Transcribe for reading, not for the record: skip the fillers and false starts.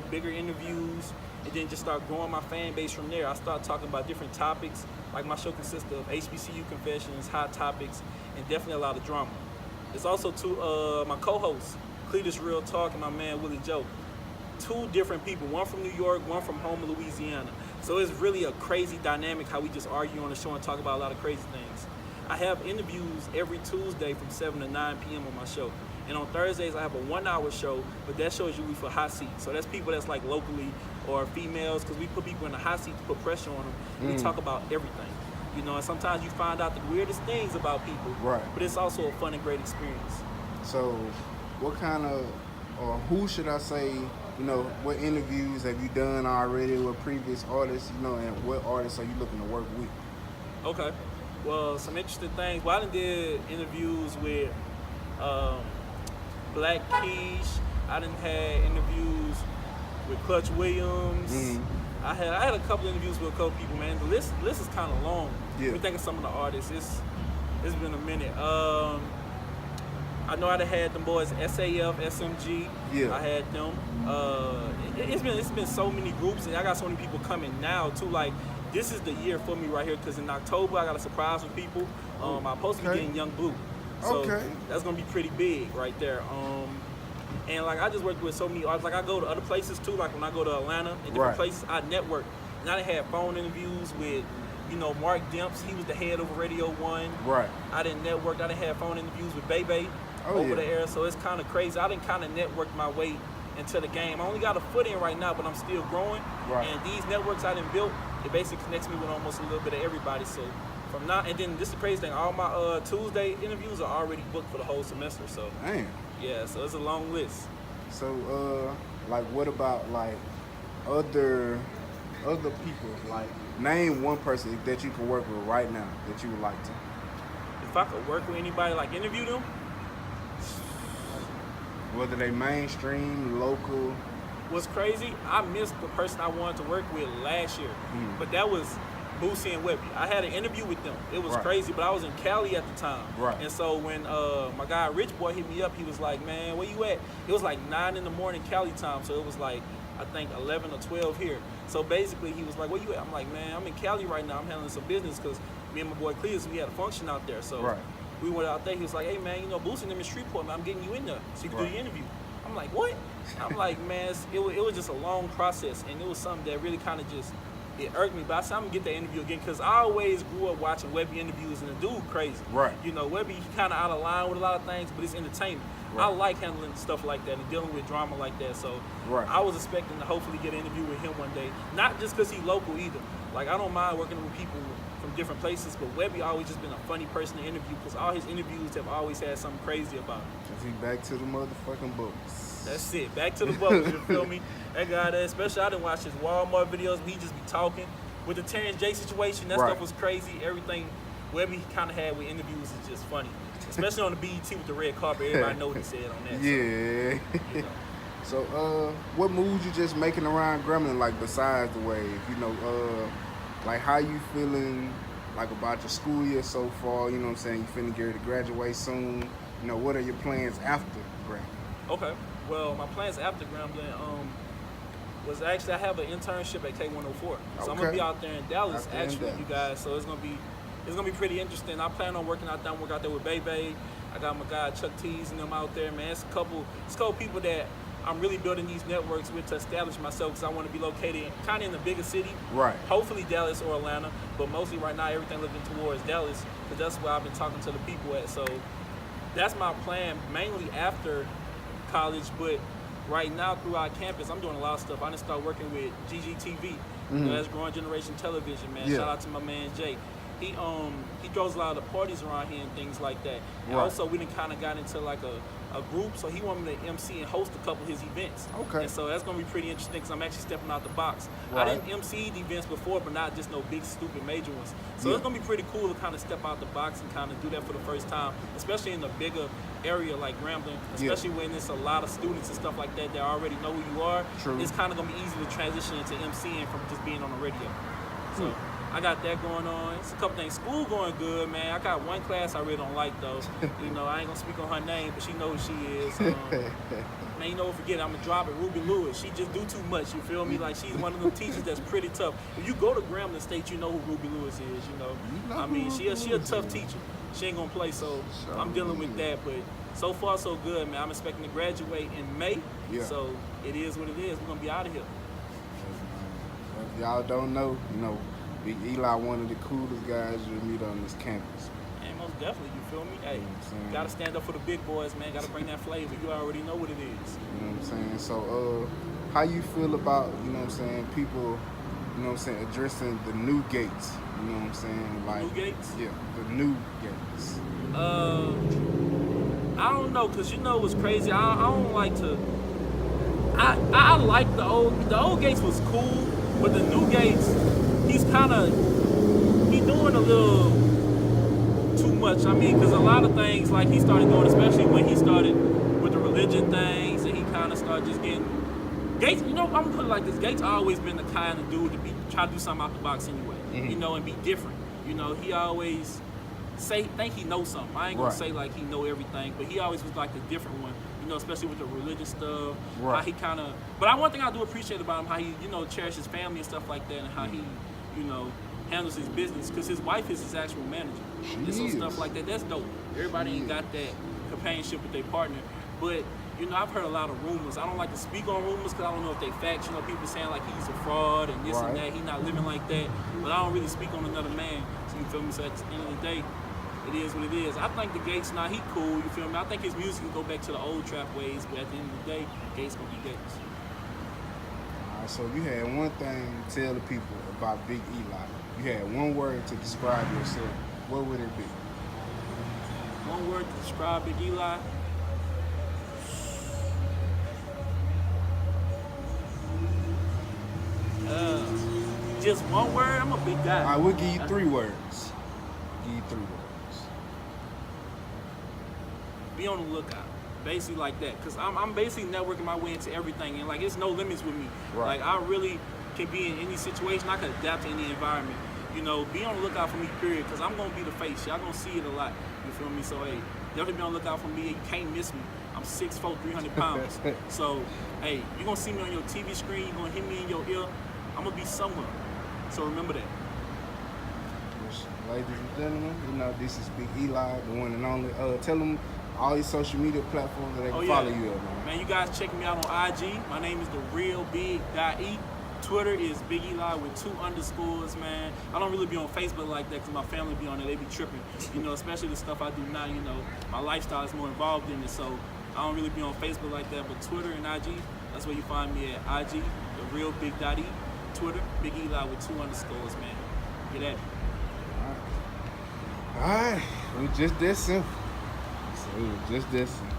bigger interviews, and then just start growing my fan base from there. I start talking about different topics. Like my show consists of HBCU confessions, hot topics, and definitely a lot of drama. It's also my co-hosts, Cletus Real Talk and my man Willie Joe. Two different people, one from New York, one from home in Louisiana. So it's really a crazy dynamic how we just argue on the show and talk about a lot of crazy things. I have interviews every Tuesday from 7 to 9 p.m. on my show. And on Thursdays, I have a 1-hour show, but that show is usually for hot seats. So that's people that's like locally or females, because we put people in the hot seat to put pressure on them. We talk about everything. You know, and sometimes you find out the weirdest things about people, right? But it's also a fun and great experience. So what kind of, or who should I say, you know, what interviews have you done already with previous artists, you know, and what artists are you looking to work with? Okay. Well, some interesting things. Well, I done did interviews with Black Keish. I done had interviews with Clutch Williams. I had a couple interviews with a couple people, man. The list is kind of long. Yeah. We think of some of the artists. It's been a minute. I know I had them boys SAF, SMG. Yeah. I had them. It's been so many groups, and I got so many people coming now too. Like, this is the year for me right here, because in October I got a surprise with people. I'm supposed to be getting Young Blue. So that's gonna be pretty big right there. And like, I just worked with so many artists. Like, I go to other places too. Like when I go to Atlanta and different places, I network. And I had phone interviews with, you know, Mark Demps. He was the head of Radio 1. Right. I didn't network. I didn't have phone interviews with Bebe over the air. So it's kind of crazy. I didn't kind of network my way into the game. I only got a foot in right now, but I'm still growing. Right. And these networks I done built, it basically connects me with almost a little bit of everybody. So from now, and then this is the crazy thing, all my Tuesday interviews are already booked for the whole semester. So damn. Yeah, so it's a long list. So like, what about like other people? Like, name one person that you can work with right now that you would like to. If I could work with anybody, like interview them, whether they mainstream, local. What's crazy, I missed the person I wanted to work with last year, but that was Boosie and Webby. I had an interview with them. It was crazy, but I was in Cali at the time. Right. And so when my guy Rich Boy hit me up, he was like, man, where you at? It was like 9 in the morning Cali time, so it was like, I think 11 or 12 here. So basically he was like, where you at? I'm like, man, I'm in Cali right now. I'm handling some business because me and my boy Cletus, we had a function out there. So we went out there. He was like, hey, man, you know, Boosie and them in Shreveport, man, I'm getting you in there so you can do the interview. I'm like, what? I'm like, man, it was just a long process, and it was something that really kind of just, it irked me. But I said, I'm going to get that interview again, because I always grew up watching Webby interviews, and the dude crazy. Right. You know, Webby, he kind of out of line with a lot of things, but it's entertainment. I like handling stuff like that and dealing with drama like that. So I was expecting to hopefully get an interview with him one day. Not just because he's local either. Like, I don't mind working with people from different places, but Webby always just been a funny person to interview, because all his interviews have always had something crazy about him. Is he back to the motherfucking books? That's it. Back to the bubbles, you feel me? That guy there, especially I didn't watch his Walmart videos, but he just be talking. With the Terrence J situation, that stuff was crazy. Everything Webby kind of had with interviews is just funny. Especially on the BET with the red carpet, everybody know what he said on that. Yeah. So, you know. So what moves you just making around Grambling, like besides the wave? You know, like how you feeling like about your school year so far? You know what I'm saying? You finna get ready to graduate soon. You know, what are your plans after Grambling? Okay. Well, my plans after Grambling was actually, I have an internship at K104. So I'm gonna be out there in Dallas you guys. So it's gonna be pretty interesting. I plan on working out there. I'm working out there with Bebe. I got my guy Chuck Tees and them out there, man. It's a couple people that I'm really building these networks with to establish myself, because I want to be located kind of in the bigger city. Right. Hopefully Dallas or Atlanta, but mostly right now everything looking towards Dallas, because that's where I've been talking to the people at. So that's my plan, mainly after college, but right now throughout campus, I'm doing a lot of stuff. I done started working with GGTV. You know, that's Growing Generation Television, man. Shout out to my man Jay. He throws a lot of the parties around here and things like that. And also we done kind of got into like a group, so he wanted me to MC and host a couple of his events. Okay. And so that's gonna be pretty interesting, because I'm actually stepping out the box. I didn't MC the events before, but not just no big stupid major ones. So it's gonna be pretty cool to kind of step out the box and kind of do that for the first time, especially in a bigger area like Grambling, especially when there's a lot of students and stuff like that that already know who you are. It's kind of gonna be easy to transition into MCing from just being on the radio. So I got that going on. It's a couple things. School going good, man. I got one class I really don't like though. You know, I ain't gonna speak on her name, but she knows who she is. Man, you know, forget it, I'm gonna drop it. Ruby Lewis. She just do too much. You feel me? Like she's one of them teachers that's pretty tough. If you go to Grambling State, you know who Ruby Lewis is. You know, I mean, she a tough teacher. She ain't gonna play, so I'm dealing with that. But so far, so good, man. I'm expecting to graduate in May. Yeah. So it is what it is. We're gonna be out of here. If y'all don't know, you know, Big Eli, one of the coolest guys you'll meet on this campus. And most definitely, you feel me? Hey, You know what I'm saying? gotta stand up for the big boys, man. Gotta bring that flavor. You already know what it is. You know what I'm saying? So, how you feel about, you know what I'm saying, people, you know what I'm saying, addressing the new gates? You know what I'm saying? Like, New gates? Yeah, the new gates. I don't know, cause you know what's crazy. I don't like to. I like the old gates was cool, but the new gates, he doing a little too much. I mean, cause a lot of things like he started doing, especially when he started with the religion things, and he kind of started just getting Gates. You know, I'm gonna put it like this: Gates always been the kind of dude to try to do something out the box anyway. Mm-hmm. You know, and be different. You know, he always think he knows something. I ain't gonna say like he know everything, but he always was like the different one. You know, especially with the religious stuff. Right. How he kind of. But one thing I do appreciate about him, how he, you know, cherishes his family and stuff like that, and how he, you know, handles his business. Because his wife is his actual manager. And so stuff like that, that's dope. Everybody ain't got that companionship with their partner. But, you know, I've heard a lot of rumors. I don't like to speak on rumors because I don't know if they facts. You know, people saying like he's a fraud and this and that. He not living like that. But I don't really speak on another man. So you feel me? So at the end of the day, it is what it is. I think the Gates, he cool, you feel me? I think his music can go back to the old trap ways, but at the end of the day, Gates gonna be Gates. Alright, so you had one thing to tell the people about Big Eli. You had one word to describe yourself. What would it be? One word to describe Big Eli. Just one word? I'm a big guy. Alright, we'll give you 3 words. Give you 3 words. Be on the lookout. Basically like that. Because I'm basically networking my way into everything. And like, it's no limits with me. Right. Like, I really can be in any situation. I can adapt to any environment. You know, be on the lookout for me, period. Because I'm going to be the face. Y'all going to see it a lot. You feel me? So, hey, definitely be on the lookout for me. You can't miss me. I'm 6'4", 300 pounds. So, hey, you're going to see me on your TV screen. You're going to hear me in your ear. I'm going to be somewhere. So remember that. Ladies and gentlemen, you know, this is Big Eli, the one and only. Tell them all your social media platforms that they can follow you at, man. Man, you guys check me out on IG. My name is the real Big E. Twitter is Big Eli with 2 underscores, man. I don't really be on Facebook like that because my family be on there. They be tripping, you know, especially the stuff I do now. You know, my lifestyle is more involved in it, so I don't really be on Facebook like that. But Twitter and IG, that's where you find me at. IG, the real Big E. Twitter, Big Eli with 2 underscores, man. Get at me. All right. We just that simple. So it was just that simple.